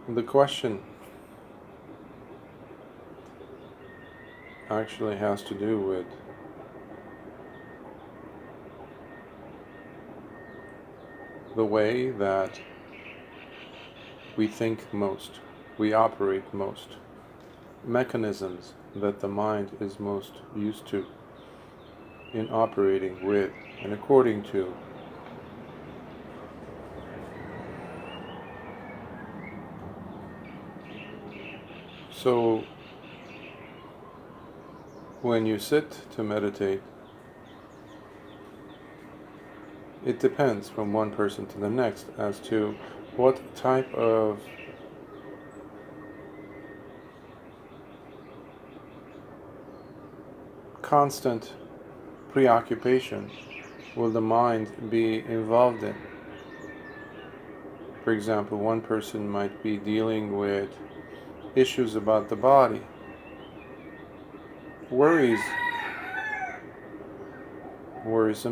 The question actually has to do with the way that we think most, we operate most, mechanisms that the mind is most used to in operating with and according to. So when you sit to meditate, it depends from one person to the next as to what type of constant preoccupation will the mind be involved in. For example, one person might be dealing with issues about the body, worrisome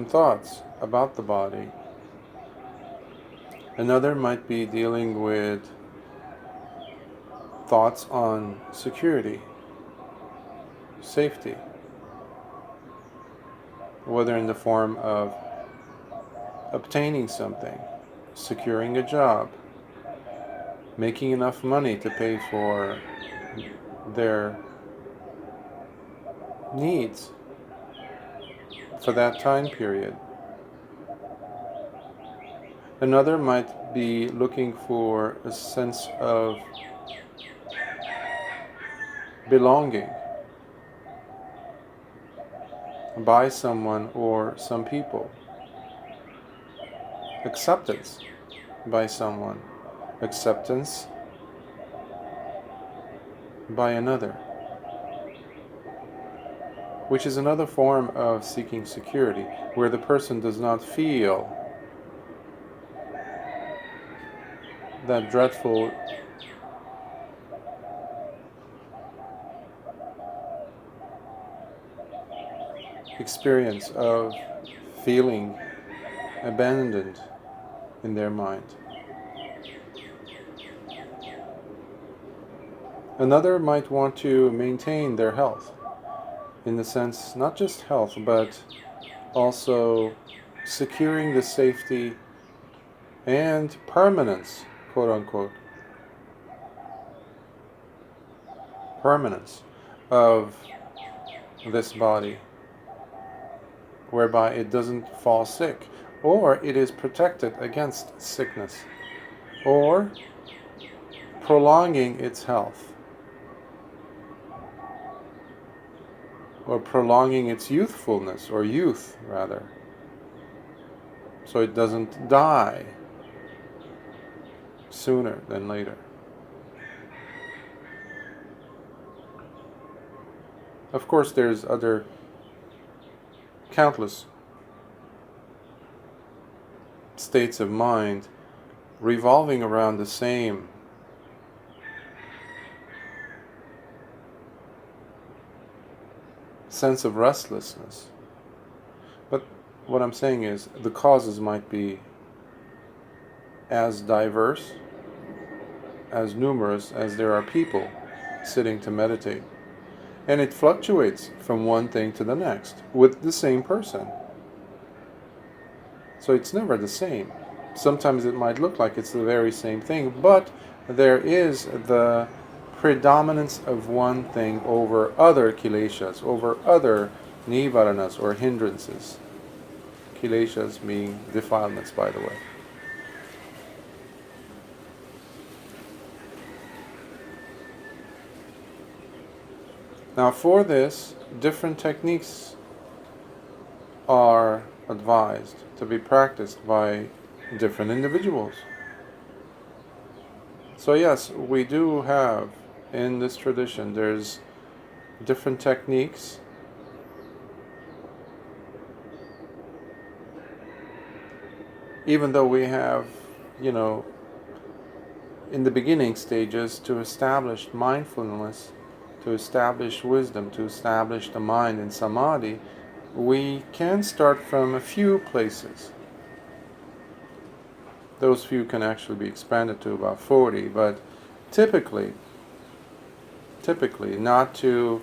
thoughts about the body. Another might be dealing with thoughts on security, safety, whether in the form of obtaining something, securing a job, making enough money to pay for their needs for that time period. Another might be looking for a sense of belonging by someone or some people, acceptance by someone, acceptance by another, which is another form of seeking security, where the person does not feel that dreadful experience of feeling abandoned in their mind. Another might want to maintain their health, in the sense not just health, but also securing the safety and permanence, quote unquote, permanence of this body, whereby it doesn't fall sick, or it is protected against sickness, or prolonging its health, or prolonging its youthfulness, or youth rather, so it doesn't die sooner than later. Of course, there's other countless states of mind revolving around the same sense of restlessness. But what I'm saying is the causes might be as diverse, as numerous as there are people sitting to meditate. And it fluctuates from one thing to the next with the same person. So it's never the same. Sometimes it might look like it's the very same thing, but there is the predominance of one thing over other kileshas, over other nivaranas or hindrances. Kileshas being defilements, by the way. Now for this, different techniques are advised to be practiced by different individuals. So yes, we do have in this tradition, there's different techniques. Even though we have, in the beginning stages to establish mindfulness, to establish wisdom, to establish the mind in samadhi, we can start from a few places. Those few can actually be expanded to about 40, but typically, not to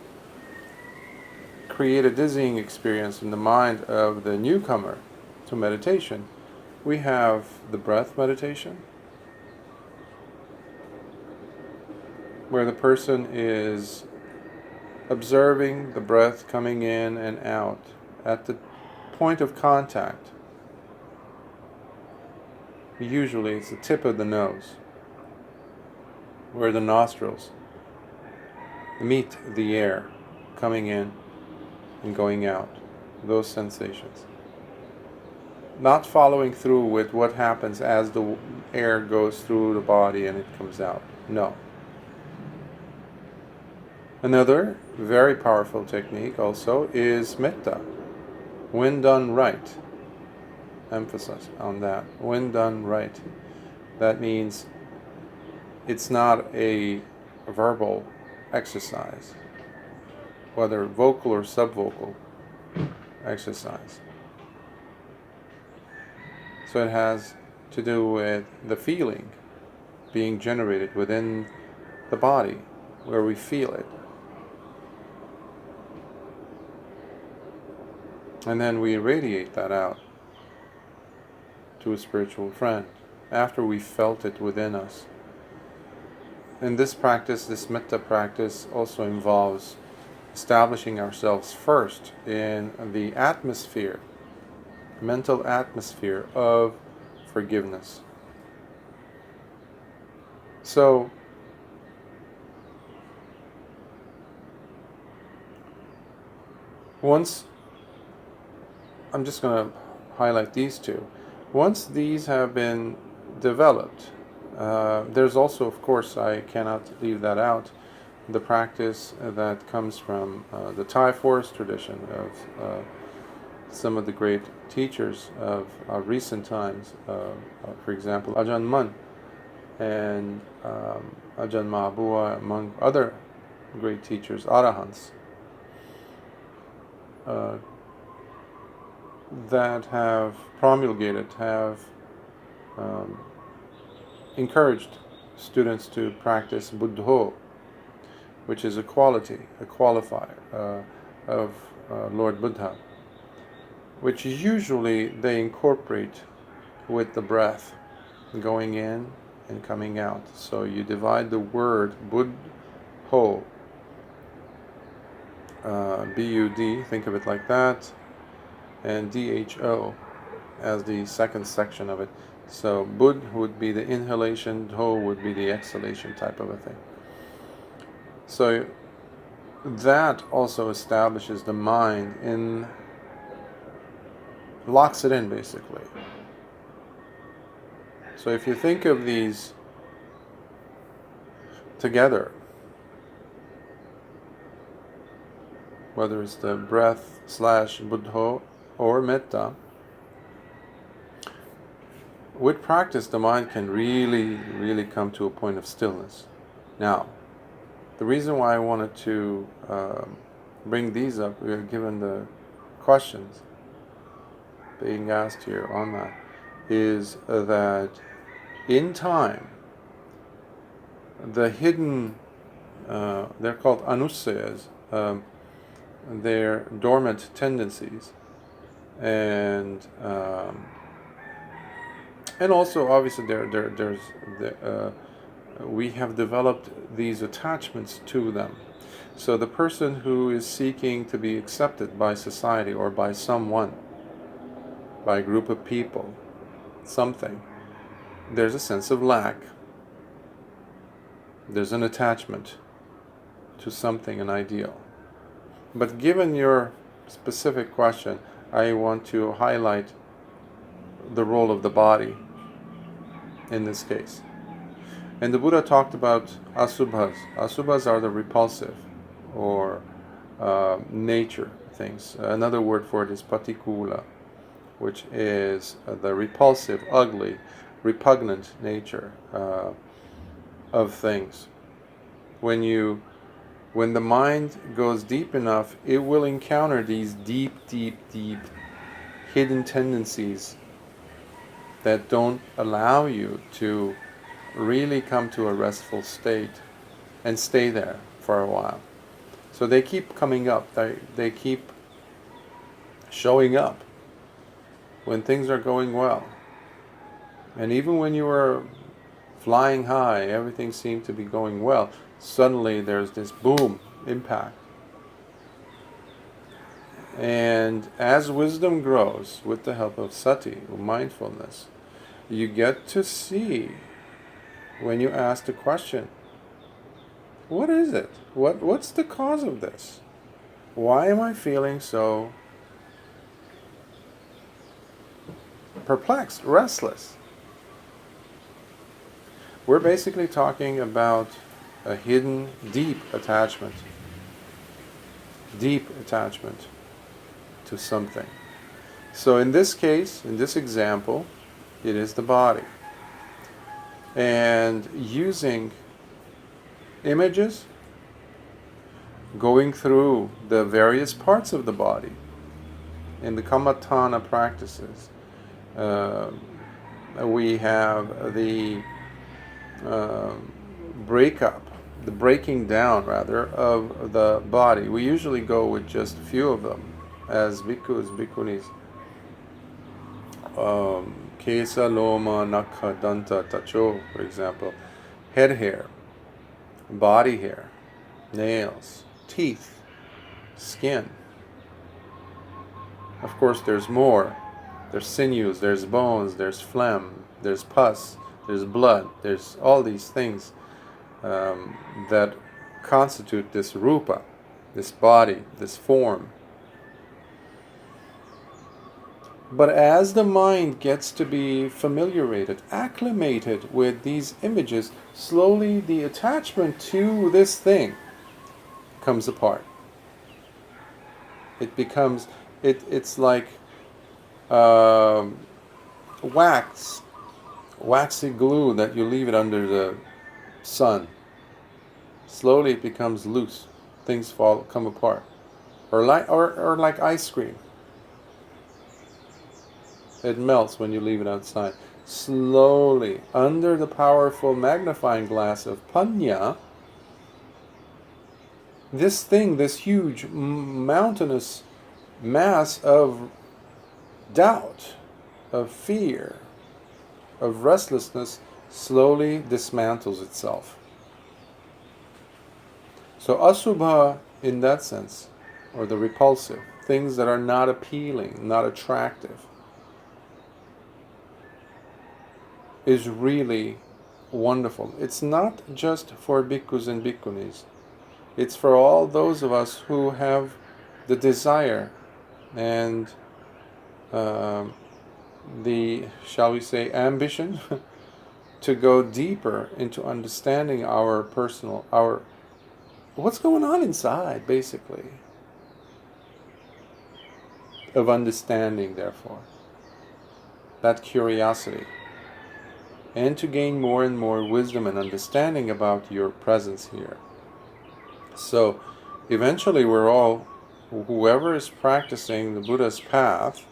create a dizzying experience in the mind of the newcomer to meditation, we have the breath meditation, where the person is observing the breath coming in and out at the point of contact. Usually it's the tip of the nose, where the nostrils meet the air coming in and going out, those sensations. Not following through with what happens as the air goes through the body and it comes out. No. Another very powerful technique also is metta, when done right. Emphasis on that. When done right. That means it's not a verbal exercise, whether vocal or subvocal exercise. So it has to do with the feeling being generated within the body, where we feel it. And then we radiate that out to a spiritual friend after we felt it within us. And this practice, this metta practice, also involves establishing ourselves first in the atmosphere, mental atmosphere of forgiveness. So, once, I'm just going to highlight these two. Once these have been developed, there's also, of course, I cannot leave that out, the practice that comes from the Thai forest tradition of some of the great teachers of recent times, for example, Ajahn Mun and Ajahn Mahabua, among other great teachers, Arahants, that have promulgated, have encouraged students to practice Buddho, which is a quality, a qualifier of Lord Buddha, which usually they incorporate with the breath going in and coming out. So you divide the word Buddho, B-U-D, think of it like that, and D-H-O as the second section of it. So Bud would be the inhalation, Ho would be the exhalation type of a thing. So that also establishes the mind locks it in basically. So if you think of these together, whether it's the breath / Buddho or metta, with practice the mind can really come to a point of stillness. Now, the reason why I wanted to bring these up, given the questions being asked here on that, is that in time, the hidden, they're called anusayas, they're dormant tendencies, and also obviously we have developed these attachments to them. So the person who is seeking to be accepted by society or by someone, by a group of people, something, there's a sense of lack. There's an attachment to something, an ideal. But given your specific question, I want to highlight the role of the body in this case. And the Buddha talked about asubhas. Asubhas are the repulsive or nature things. Another word for it is patikula, which is the repulsive, ugly, repugnant nature of things. When the mind goes deep enough, it will encounter these deep hidden tendencies that don't allow you to really come to a restful state and stay there for a while. So they keep coming up, they keep showing up when things are going well. And even when you are flying high, everything seemed to be going well, suddenly there's this boom, impact. And as wisdom grows with the help of sati, mindfulness, you get to see, when you ask the question, what is it? What's the cause of this? Why am I feeling so perplexed, restless? We're basically talking about a hidden, deep attachment to something. So in this case, in this example, it is the body. And using images, going through the various parts of the body in the Kammatthana practices, we have the breaking down rather of the body. We usually go with just a few of them as bhikkhus, bhikkhunis. Kesa, loma, nakha, danta, tacho, for example. Head hair, body hair, nails, teeth, skin. Of course, there's more. There's sinews, there's bones, there's phlegm, there's pus, there's blood, there's all these things that constitute this rupa, this body, this form. But as the mind gets to be familiarized, acclimated with these images, slowly the attachment to this thing comes apart. It becomes, it's like waxy glue that you leave it under the sun. Slowly it becomes loose. Things come apart. Or like ice cream. It melts when you leave it outside. Slowly, under the powerful magnifying glass of panya, this thing, this huge mountainous mass of doubt, of fear, of restlessness, slowly dismantles itself. So Asubha, in that sense, or the repulsive, things that are not appealing, not attractive, is really wonderful. It's not just for bhikkhus and bhikkhunis. It's for all those of us who have the desire and the, shall we say, ambition to go deeper into understanding our what's going on inside, basically. Of understanding, therefore. That curiosity. And to gain more and more wisdom and understanding about your presence here. So, eventually whoever is practicing the Buddha's path,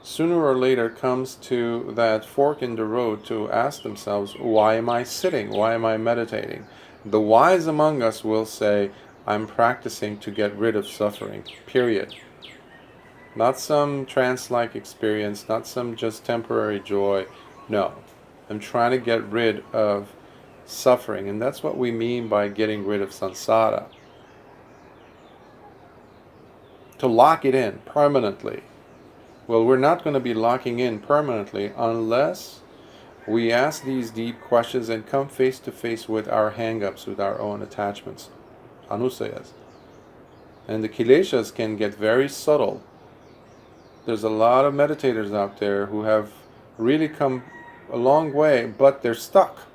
sooner or later comes to that fork in the road to ask themselves, why am I sitting? Why am I meditating? The wise among us will say, I'm practicing to get rid of suffering, period. Not some trance-like experience, not some just temporary joy. No, I'm trying to get rid of suffering, and that's what we mean by getting rid of samsara. To lock it in permanently. Well, we're not going to be locking in permanently unless we ask these deep questions and come face to face with our hang-ups, with our own attachments, anusayas. And the kileshas can get very subtle. There's a lot of meditators out there who have really come a long way, but they're stuck.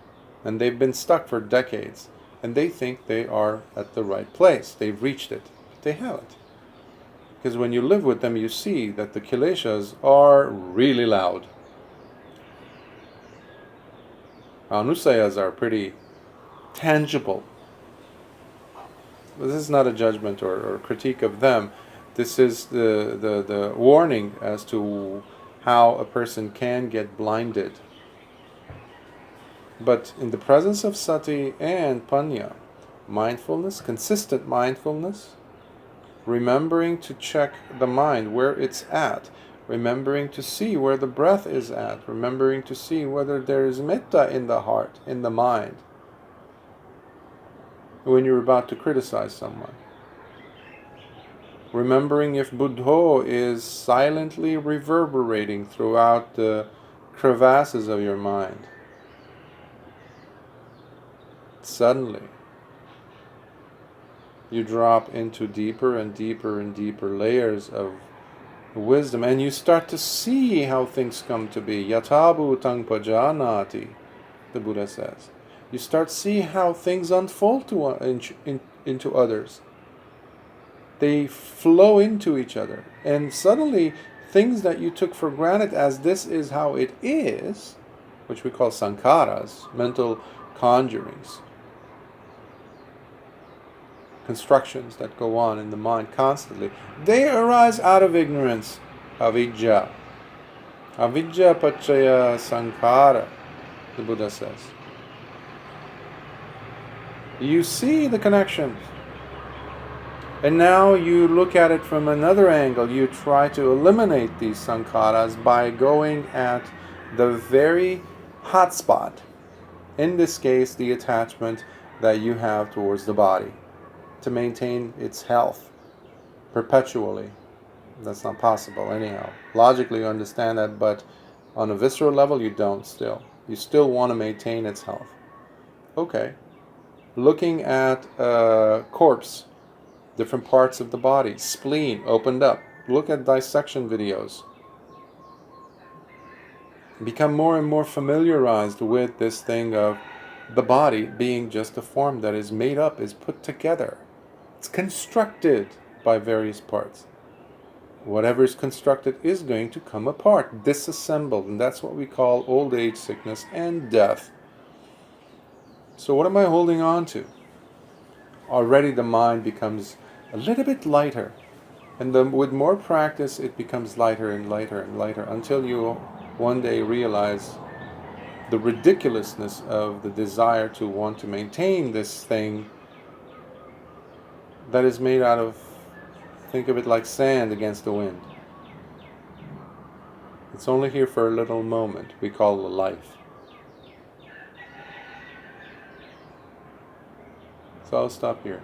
And they've been stuck for decades. And they think they are at the right place. They've reached it. But they haven't. Because when you live with them, you see that the kileshas are really loud. Anusayas are pretty tangible. This is not a judgment or critique of them. This is the warning as to how a person can get blinded But in the presence of sati and panya, mindfulness, consistent mindfulness, remembering to check the mind where it's at, remembering to see where the breath is at, remembering to see whether there is metta in the heart, in the mind, when you're about to criticize someone. Remembering if Buddho is silently reverberating throughout the crevasses of your mind. Suddenly, you drop into deeper and deeper and deeper layers of wisdom, and you start to see how things come to be. Yatha bhutang pajanati, the Buddha says. You start to see how things unfold into others. They flow into each other, and suddenly things that you took for granted as this is how it is, which we call sankharas, mental conjurings, constructions that go on in the mind constantly, they arise out of ignorance, avidya. Avidya pachaya sankhara, the Buddha says. You see the connections. And now you look at it from another angle. You try to eliminate these sankharas by going at the very hot spot. In this case, the attachment that you have towards the body, to maintain its health perpetually. That's not possible anyhow. Logically you understand that, but on a visceral level you don't still. You still want to maintain its health. Okay. Looking at a corpse, different parts of the body, spleen opened up. Look at dissection videos. Become more and more familiarized with this thing of the body being just a form that is made up, is put together. It's constructed by various parts. Whatever is constructed is going to come apart, disassembled, and that's what we call old age, sickness, and death. So what am I holding on to? Already the mind becomes a little bit lighter, and with more practice it becomes lighter and lighter and lighter until you one day realize the ridiculousness of the desire to want to maintain this thing that is made out of, think of it like sand against the wind. It's only here for a little moment. We call it life. So I'll stop here.